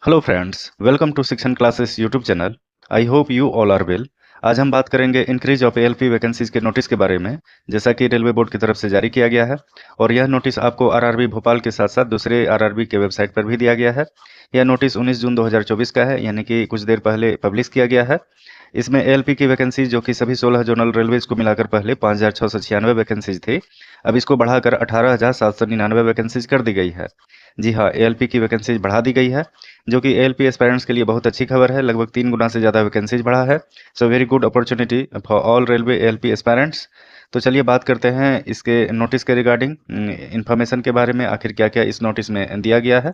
Hello friends, welcome to Shikshan classes YouTube channel. I hope you all are well. आज हम बात करेंगे increase of ALP vacancies के notice के बारे में, जैसा कि रेलवे बोर्ड की तरफ से जारी किया गया है। और यह नोटिस आपको आरआरबी भोपाल के साथ साथ दूसरे आरआरबी के वेबसाइट पर भी दिया गया है। यह नोटिस 19 जून 2024 का है, यानी कि कुछ देर पहले पब्लिश किया गया है। इसमें एएलपी की वैकेंसीज, जो कि सभी 16 जोनल रेलवेज को मिलाकर पहले 5,696 वैकेंसीज थी, अब इसको बढ़ाकर 18,799 वैकेंसीज कर दी गई है। जी हाँ, एएलपी की वैकेंसीज बढ़ा दी गई है, जो कि एएलपी एस्पायरेंट्स के लिए बहुत अच्छी खबर है। लगभग 3 गुना से ज़्यादा वैकेंसीज बढ़ा है। So very good opportunity for all railway ALP aspirants. तो चलिए बात करते हैं इसके नोटिस के रिगार्डिंग इंफॉर्मेशन के बारे में, आखिर क्या क्या इस नोटिस में दिया गया है।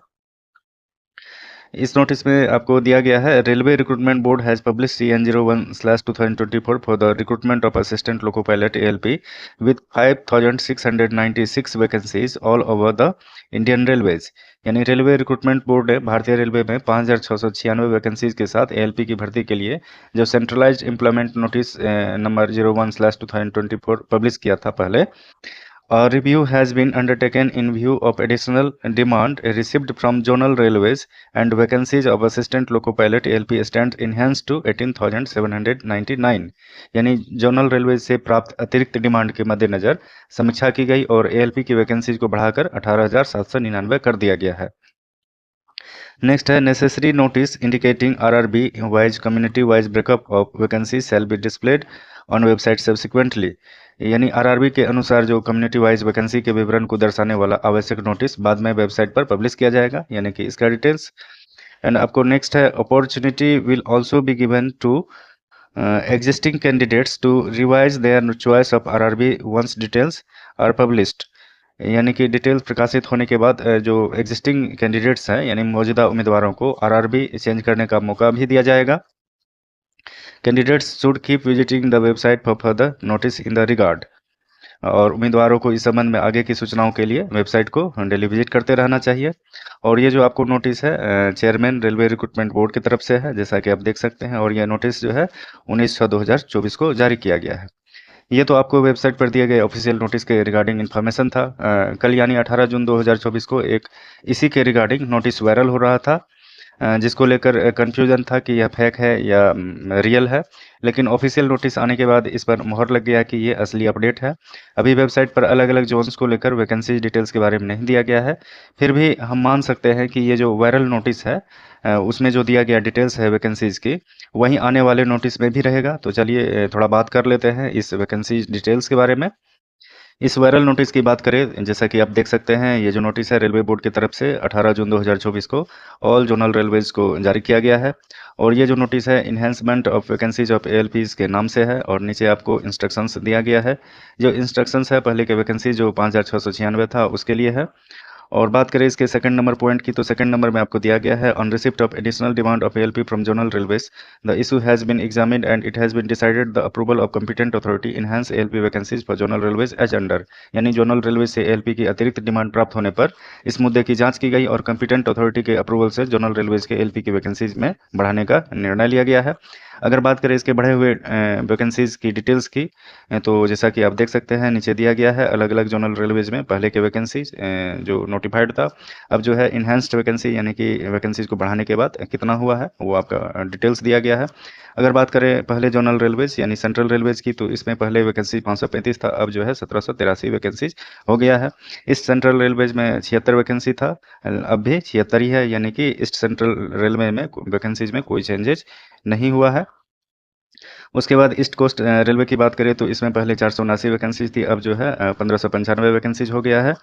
इस नोटिस में आपको दिया गया है, railway recruitment board has publish CN01/2024 for the recruitment of assistant loco pilot ALP with 5,696 vacancies all over the Indian railways. यानी रेलवे रिक्रूटमेंट बोर्ड ने भारतीय रेलवे में 5,696 वैकेंसीज के साथ एएलपी की भर्ती के लिए जो centralised employment notice number 01/2024 publish किया था पहले। A review has been undertaken in view of additional demand received from zonal railways, and vacancies of assistant loco pilot ALP stands enhanced to 18,799। यानी जोनल रेलवे से प्राप्त अतिरिक्त demand के मद्देनजर समीक्षा की गई और एएलपी की वैकेंसीज को बढ़ाकर 18,799 कर दिया गया है। नेक्स्ट है, necessary notice indicating RRB wise community wise breakup of vacancies shall be displayed on website subsequently. यानी आरआरबी के अनुसार जो कम्युनिटी वाइज वैकेंसी के विवरण को दर्शाने वाला आवश्यक नोटिस बाद में वेबसाइट पर पब्लिश किया जाएगा, यानी कि इसका डिटेल्स। एंड आपको नेक्स्ट है, opportunity will also be given to existing candidates to revise their choice of RRB once details are published। यानी कि डिटेल्स प्रकाशित होने के बाद जो एग्जिस्टिंग कैंडिडेट्स हैं, यानी मौजूदा उम्मीदवारों को आरआरबी चेंज करने का मौका भी दिया जाएगा। Candidates should keep visiting the website for further notice in the regard. और उम्मीदवारों को इस संबंध में आगे की सूचनाओं के लिए वेबसाइट को डेली विजिट करते रहना चाहिए। और ये जो आपको नोटिस है चेयरमैन रेलवे रिक्रूटमेंट बोर्ड की तरफ से है, जैसा कि आप देख सकते हैं। और यह नोटिस जो है 19/6/2024 को जारी किया गया है। ये तो आपको वेबसाइट पर दिए गए ऑफिशियल नोटिस के रिगार्डिंग इन्फॉर्मेशन था। कल यानी 18 जून 2024 को एक इसी के रिगार्डिंग नोटिस वायरल हो रहा था, जिसको लेकर कन्फ्यूजन था कि यह फेक है या रियल है। लेकिन ऑफिशियल नोटिस आने के बाद इस पर मोहर लग गया कि ये असली अपडेट है। अभी वेबसाइट पर अलग अलग जोन्स को लेकर वैकेंसी डिटेल्स के बारे में नहीं दिया गया है, फिर भी हम मान सकते हैं कि ये जो वायरल नोटिस है उसमें जो दिया गया डिटेल्स है वैकेंसीज की, वहीं आने वाले नोटिस में भी रहेगा। तो चलिए थोड़ा बात कर लेते हैं इस वैकेंसी डिटेल्स के बारे में। इस वायरल नोटिस की बात करें, जैसा कि आप देख सकते हैं, ये जो नोटिस है रेलवे बोर्ड की तरफ से 18 जून 2024 को ऑल जोनल रेलवेज को जारी किया गया है। और ये जो नोटिस है इन्हेंसमेंट ऑफ वैकेंसीज ऑफ एएलपीज के नाम से है, और नीचे आपको इंस्ट्रक्शंस दिया गया है। जो इंस्ट्रक्शंस है पहले के वैकेंसी जो 5,696 था उसके लिए है। और बात करें इसके सेकंड नंबर पॉइंट की, तो सेकंड नंबर में आपको दिया गया है, on receipt of additional demand of ALP from zonal railways the issue has been examined and it has been decided the approval of competent authority enhance ALP vacancies for zonal railways as under. यानी zonal railway से ALP की अतिरिक्त demand प्राप्त होने पर इस मुद्दे की जांच की गई और कॉम्पिटेंट अथॉरिटी के अप्रूवल से जोनल रेलवेज के एएलपी की वैकेंसीज में बढ़ाने का निर्णय लिया गया है। अगर बात करें इसके बढ़े हुए वैकेंसीज की डिटेल्स की, तो जैसा कि आप देख सकते हैं नीचे दिया गया है, अलग अलग जोनल रेलवेज में पहले के वैकेंसीज जो नोटिफाइड था, अब जो है इन्हेंस्ड वैकेंसी यानी कि वैकेंसीज को बढ़ाने के बाद कितना हुआ है वो आपका डिटेल्स दिया गया है। अगर बात करें पहले जोनल रेलवेज यानी सेंट्रल रेलवेज की, तो इसमें पहले वैकेंसी 535 था, अब जो है 1783 वैकेंसीज हो गया है। इस सेंट्रल रेलवेज में 76 वैकेंसी था, अब भी 76 ही है, यानी कि ईस्ट सेंट्रल रेलवे में वैकेंसीज में कोई चेंजेज नहीं हुआ है। उसके बाद ईस्ट कोस्ट रेलवे की बात करें, तो इसमें पहले 479 वैकेंसीज थी, अब जो है 1595 वैकेंसीज हो गया है।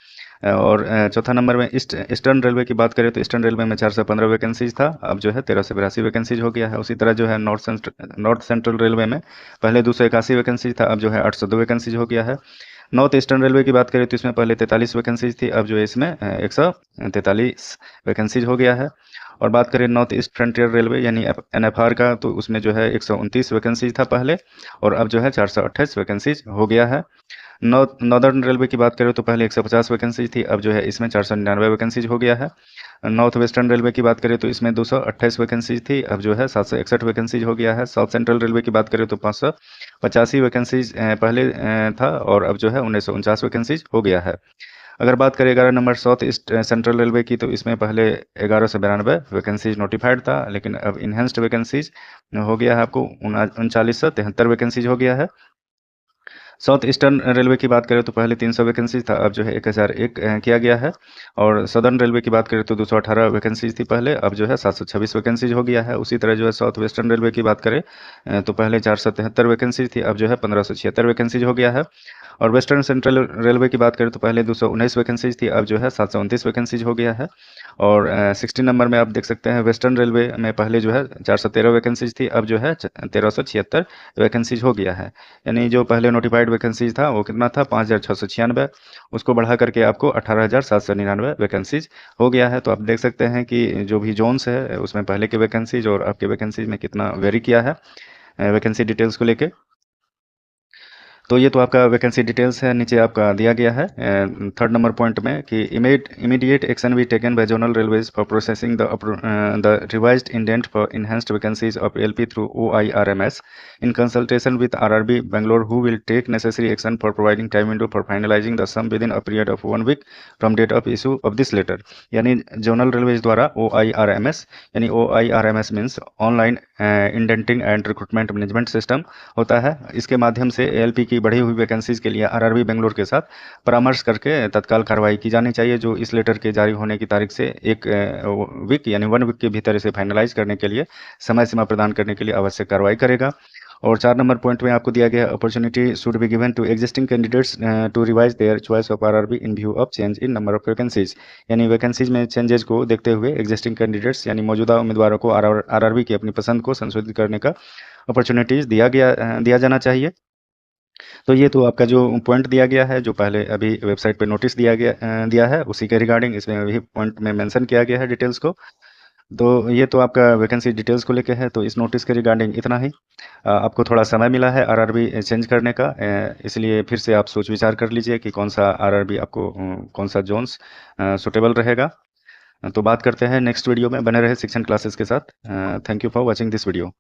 और चौथा नंबर में ईस्टर्न रेलवे की बात करें, तो ईस्टर्न रेलवे में 415 वैकेंसीज था, अब जो है 1382 वैकेंसीज हो गया है। उसी तरह जो है नॉर्थ सेंट्रल रेलवे में पहले 281 वैकेंसीज था, अब जो है 802 वैकेंसीज हो गया है। नॉर्थ ईस्टर्न रेलवे की बात करें, तो इसमें पहले 43 वैकेंसीज थी, अब जो है इसमें 143 वैकेंसीज हो गया है। और बात करें नॉर्थ ईस्ट फ्रंटियर रेलवे यानी एनएफआर का, तो उसमें जो है 129 वैकेंसीज था पहले, और अब जो है 428 वैकेंसीज हो गया है। नॉर्दर्न रेलवे की बात करें, तो पहले 150 वैकेंसीज थी, अब जो है इसमें 499 वैकेंसीज हो गया है। नॉर्थ वेस्टर्न रेलवे की बात करें, तो इसमें 228 वैकेंसीज थी, अब जो है 761 वैकेंसीज हो गया है। साउथ सेंट्रल रेलवे की बात करें, तो 585 वैकेंसीज पहले था, और अब जो है 1949 वैकेंसीज हो गया है। अगर बात करें 11 number south east central railway की, तो इसमें पहले 1192 वैकेंसीज नोटिफाइड था, लेकिन अब इन्हेंस्ड वैकेंसीज हो गया है, आपको 3973 वैकेंसीज हो गया है। साउथ ईस्टर्न रेलवे की बात करें तो पहले 300 वैकेंसीज था, अब जो है 1001 किया गया है। और सदर्न रेलवे की बात करें तो 218 वैकेंसीज थी पहले, अब जो है 726 वैकेंसीज हो गया है। उसी तरह जो है साउथ वेस्टर्न रेलवे की बात करें तो पहले 473 वैकेंसीज थी, अब जो है 1576 वैकेंसीज हो गया है। और वेस्टर्न सेंट्रल रेलवे की बात करें तो पहले 219 वैकेंसीज थी, अब जो है 729 वैकेंसीज हो गया है। और 16 नंबर में आप देख सकते हैं वेस्टर्न रेलवे में पहले जो है 413 वैकेंसीज थी, अब जो है 1376 वैकेंसीज हो गया है। यानी जो पहले नोटिफाइड वैकेंसीज था वो कितना था, 5696, उसको बढ़ा करके आपको 18799 वैकेंसीज हो गया है। तो आप देख सकते हैं कि जो भी जोन्स है उसमें पहले के वैकेंसीज और आपके वैकेंसीज में कितना वेरी किया है वैकेंसी डिटेल्स को लेके। तो ये तो आपका वैकेंसी डिटेल्स है, नीचे आपका दिया गया है थर्ड नंबर पॉइंट में कि immediate action be taken by zonal railways for processing the revised indent for enhanced vacancies of LP through OIRMS in consultation with RRB Bangalore, who will take necessary action for providing time window for finalizing the sum within a period of 1 week from date of issue of this letter। यानी zonal railways द्वारा OIRMS, यानी OIRMS means online indenting and recruitment management system होता है। इसके माध्यम से ALP की बढ़ी हुई वैकेंसीज के लिए आरआरबी बेंगलोर के साथ परामर्श करके तत्काल कार्रवाई की जानी चाहिए, जो इस लेटर के जारी होने की तारीख से एक वीक यानी 1 वीक के भीतर इसे फाइनलाइज करने के लिए समय सीमा प्रदान करने के लिए आवश्यक कार्रवाई करेगा। और 4 नंबर पॉइंट में आपको दिया गया opportunity should be given to existing candidates to revise their choice of RRB in view of change in number of vacancies. यानी वैकेंसीज में चेंजेस को देखते हुए एग्जिस्टिंग कैंडिडेट्स यानी मौजूदा उम्मीदवारों को आरआरबी की अपनी पसंद को संशोधित करने का अपॉर्चुनिटीज दिया जाना चाहिए। तो ये तो आपका जो पॉइंट दिया गया है, जो पहले अभी वेबसाइट पे नोटिस दिया है, उसी के रिगार्डिंग इसमें वही पॉइंट में मेंशन किया गया है डिटेल्स को। तो ये तो आपका वैकेंसी डिटेल्स को लेके है, तो इस नोटिस के रिगार्डिंग इतना ही। आपको थोड़ा समय मिला है आरआरबी चेंज करने का, इसलिए फिर से आप सोच विचार कर लीजिए कि कौन सा आरआरबी आपको कौन सा जोन्स सुटेबल रहेगा। तो बात करते हैं नेक्स्ट वीडियो में, बने रहे शिक्षण क्लासेस के साथ। Thank you for watching this video.